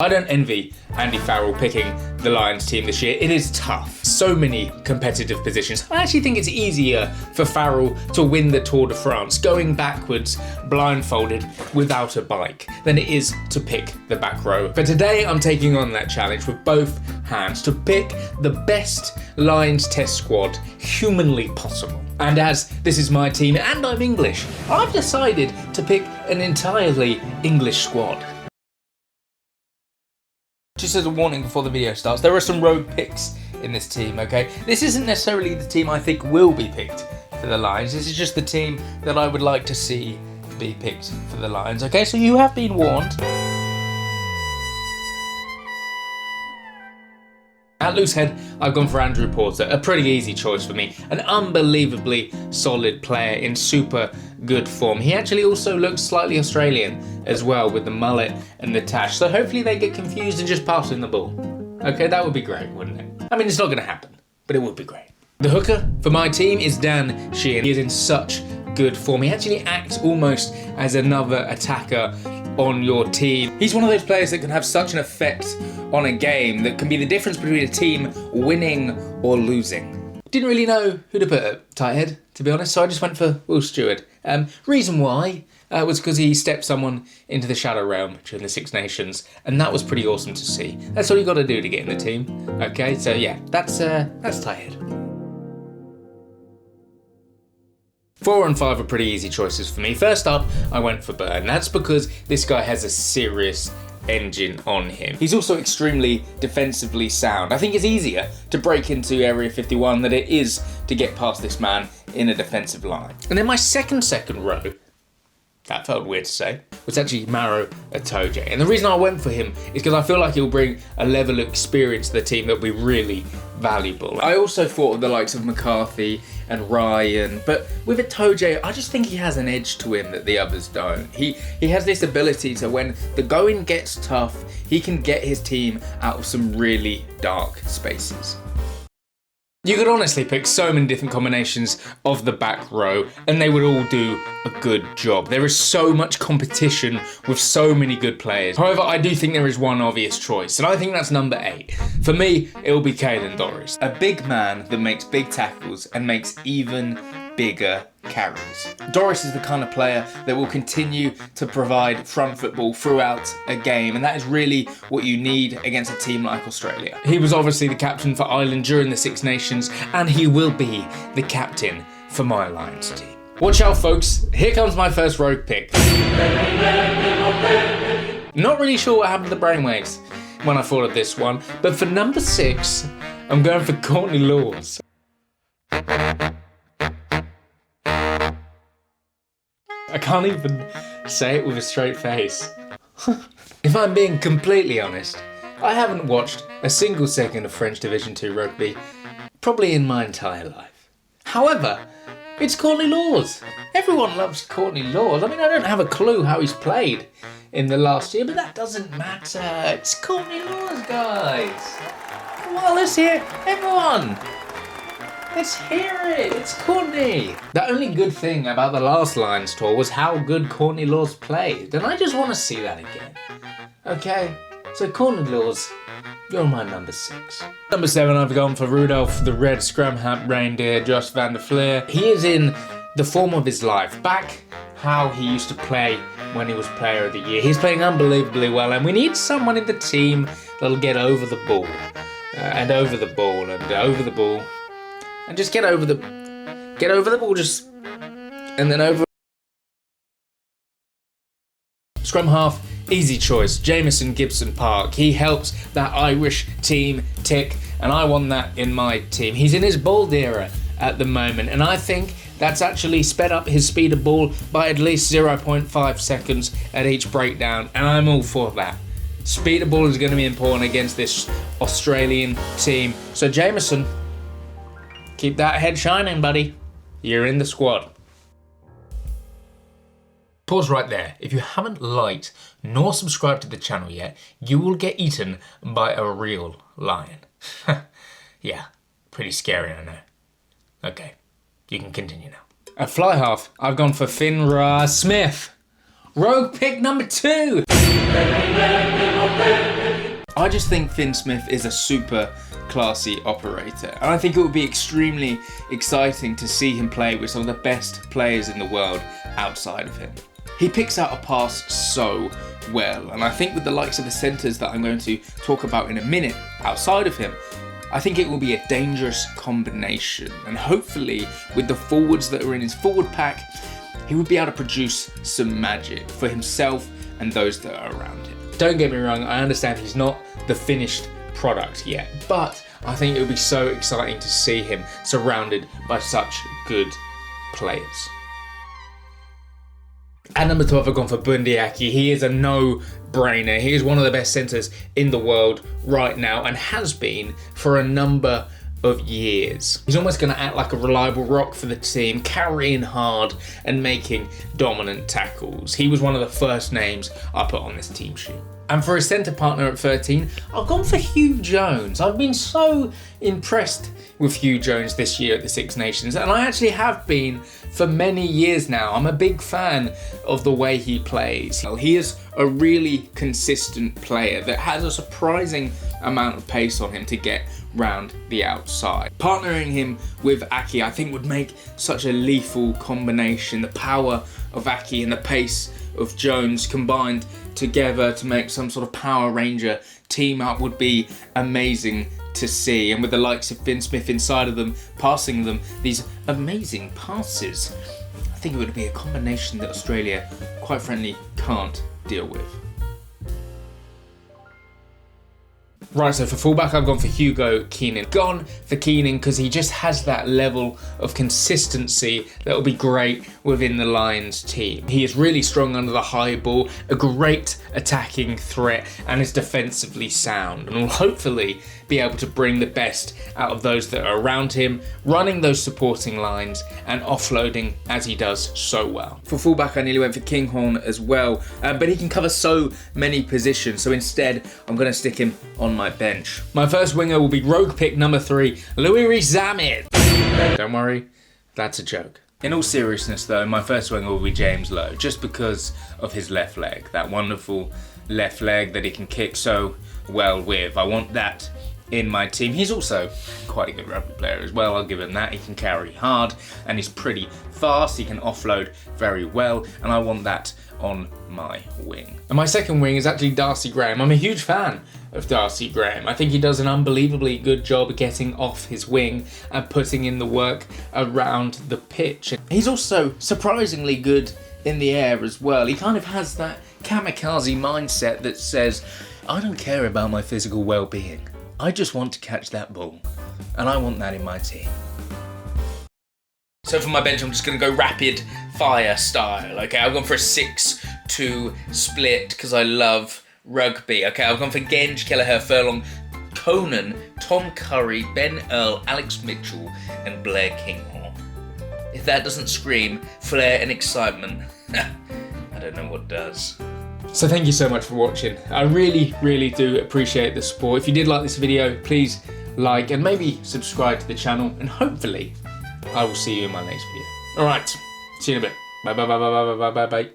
I don't envy Andy Farrell picking the Lions team this year. It is tough. So many competitive positions. I actually think it's easier for Farrell to win the Tour de France going backwards, blindfolded, without a bike, than it is to pick the back row. But today I'm taking on that challenge with both hands to pick the best Lions test squad humanly possible. And as this is my team and I'm English, I've decided to pick an entirely English squad. Just as a warning before the video starts, there are some rogue picks in this team, okay? This isn't necessarily the team I think will be picked for the Lions. This is just the team that I would like to see be picked for the Lions, okay? So you have been warned. At loose head, I've gone for Andrew Porter, a pretty easy choice for me. An unbelievably solid player in super good form. He actually also looks slightly Australian as well with the mullet and the tash. So hopefully they get confused and just pass him the ball. Okay, that would be great, wouldn't it? I mean, it's not going to happen, but it would be great. The hooker for my team is Dan Sheehan. He is in such good form. He actually acts almost as another attacker on your team. He's one of those players that can have such an effect on a game that can be the difference between a team winning or losing. Didn't really know who to put at tight head, to be honest, so I just went for Will Stewart. Reason why was because he stepped someone into the Shadow Realm during the Six Nations, and that was pretty awesome to see. That's all you got to do to get in the team. Okay, so yeah, that's tight head. 4 and 5 are pretty easy choices for me. First up, I went for Burn. That's because this guy has a serious engine on him. He's also extremely defensively sound. I think it's easier to break into Area 51 than it is to get past this man in a defensive line. And then my second row, that felt weird to say, was actually Maro Itoje. And the reason I went for him is because I feel like he'll bring a level of experience to the team that will be really valuable. I also thought of the likes of McCarthy and Ryan, but with Itoje, I just think he has an edge to him that the others don't. He has this ability to, when the going gets tough, he can get his team out of some really dark spaces. You could honestly pick so many different combinations of the back row and they would all do a good job. There is so much competition with so many good players. However, I do think there is one obvious choice, and I think that's number 8. For me, it will be Caelan Doris. A big man that makes big tackles and makes even bigger carries. Doris is the kind of player that will continue to provide front football throughout a game, and that is really what you need against a team like Australia. He was obviously the captain for Ireland during the Six Nations, and he will be the captain for my Lions team. Watch out, folks. Here comes my first rogue pick. Not really sure what happened to the brainwaves when I thought of this one, but for number 6, I'm going for Courtney Lawes. I can't even say it with a straight face. If I'm being completely honest, I haven't watched a single second of French Division 2 rugby, probably in my entire life. However, it's Courtney Lawes. Everyone loves Courtney Lawes. I mean, I don't have a clue how he's played in the last year, but that doesn't matter. It's Courtney Lawes, guys. Come on, let's hear it. Everyone. Let's hear it. It's Courtney. The only good thing about the last Lions tour was how good Courtney Lawes played, and I just want to see that again. Okay, so Courtney Lawes, you're my number 6. Number 7, I've gone for Rudolph the Red Scrum-Hap Reindeer, Josh van der Fleer. He is in the form of his life. Back how he used to play when he was Player of the Year. He's playing unbelievably well, and we need someone in the team that'll get over the ball, and over the ball, and over the ball. And just get over the ball, just, and then over. Scrum half, easy choice, Jamison Gibson Park. He helps that Irish team tick, and I want that in my team. He's in his bald era at the moment, and I think that's actually sped up his speed of ball by at least 0.5 seconds at each breakdown, and I'm all for that. Speed of ball is going to be important against this Australian team. So Jamison, keep that head shining, buddy. You're in the squad. Pause right there. If you haven't liked nor subscribed to the channel yet, you will get eaten by a real lion. Yeah, pretty scary, I know. Okay, you can continue now. At fly half, I've gone for Finra Smith. Rogue pick number 2. I just think Finn Smith is a super classy operator, and I think it would be extremely exciting to see him play with some of the best players in the world outside of him. He picks out a pass so well, and I think with the likes of the centres that I'm going to talk about in a minute outside of him, I think it will be a dangerous combination, and hopefully with the forwards that are in his forward pack, he would be able to produce some magic for himself and those that are around him. Don't get me wrong, I understand he's not the finished product yet, but I think it would be so exciting to see him surrounded by such good players. At number 12, I've gone for Bundee Aki. He is a no-brainer. He is one of the best centres in the world right now and has been for a number of years. He's almost going to act like a reliable rock for the team, carrying hard and making dominant tackles. He was one of the first names I put on this team sheet. And for his centre partner at 13, I've gone for Hugh Jones. I've been so impressed with Hugh Jones this year at the Six Nations, and I actually have been for many years now. I'm a big fan of the way he plays. He is a really consistent player that has a surprising amount of pace on him to get round the outside. Partnering him with Aki, I think, would make such a lethal combination. The power of Aki and the pace of Jones combined together to make some sort of Power Ranger team up would be amazing to see. And with the likes of Finn Smith inside of them, passing them these amazing passes, I think it would be a combination that Australia, quite frankly, can't deal with. Right, so for fullback, I've gone for Hugo Keenan. Gone for Keenan because he just has that level of consistency that will be great within the Lions team. He is really strong under the high ball, a great attacking threat, and is defensively sound, and will hopefully be able to bring the best out of those that are around him, running those supporting lines and offloading as he does so well. For fullback, I nearly went for Kinghorn as well, but he can cover so many positions, so instead I'm going to stick him on my bench. My first winger will be rogue pick number 3, Louis Rees-Zammit. Don't worry, that's a joke. In all seriousness though, my first winger will be James Lowe, just because of his left leg, that wonderful left leg that he can kick so well with. I want that in my team. He's also quite a good rugby player as well, I'll give him that. He can carry hard and he's pretty fast, he can offload very well, and I want that on my wing. And my second wing is actually Darcy Graham. I'm a huge fan of Darcy Graham. I think he does an unbelievably good job of getting off his wing and putting in the work around the pitch. He's also surprisingly good in the air as well. He kind of has that kamikaze mindset that says, I don't care about my physical well-being. I just want to catch that ball, and I want that in my team. So for my bench, I'm just going to go rapid fire style. Okay, I've gone for a 6-2 split because I love rugby. Okay, I've gone for Genge, Kelleher, Furlong, Conan, Tom Curry, Ben Earl, Alex Mitchell, and Blair Kinghorn. If that doesn't scream flair and excitement, I don't know what does. So thank you so much for watching. I really, really do appreciate the support. If you did like this video, please like and maybe subscribe to the channel, and hopefully I will see you in my next video. Alright, see you in a bit. Bye bye bye bye bye bye bye bye.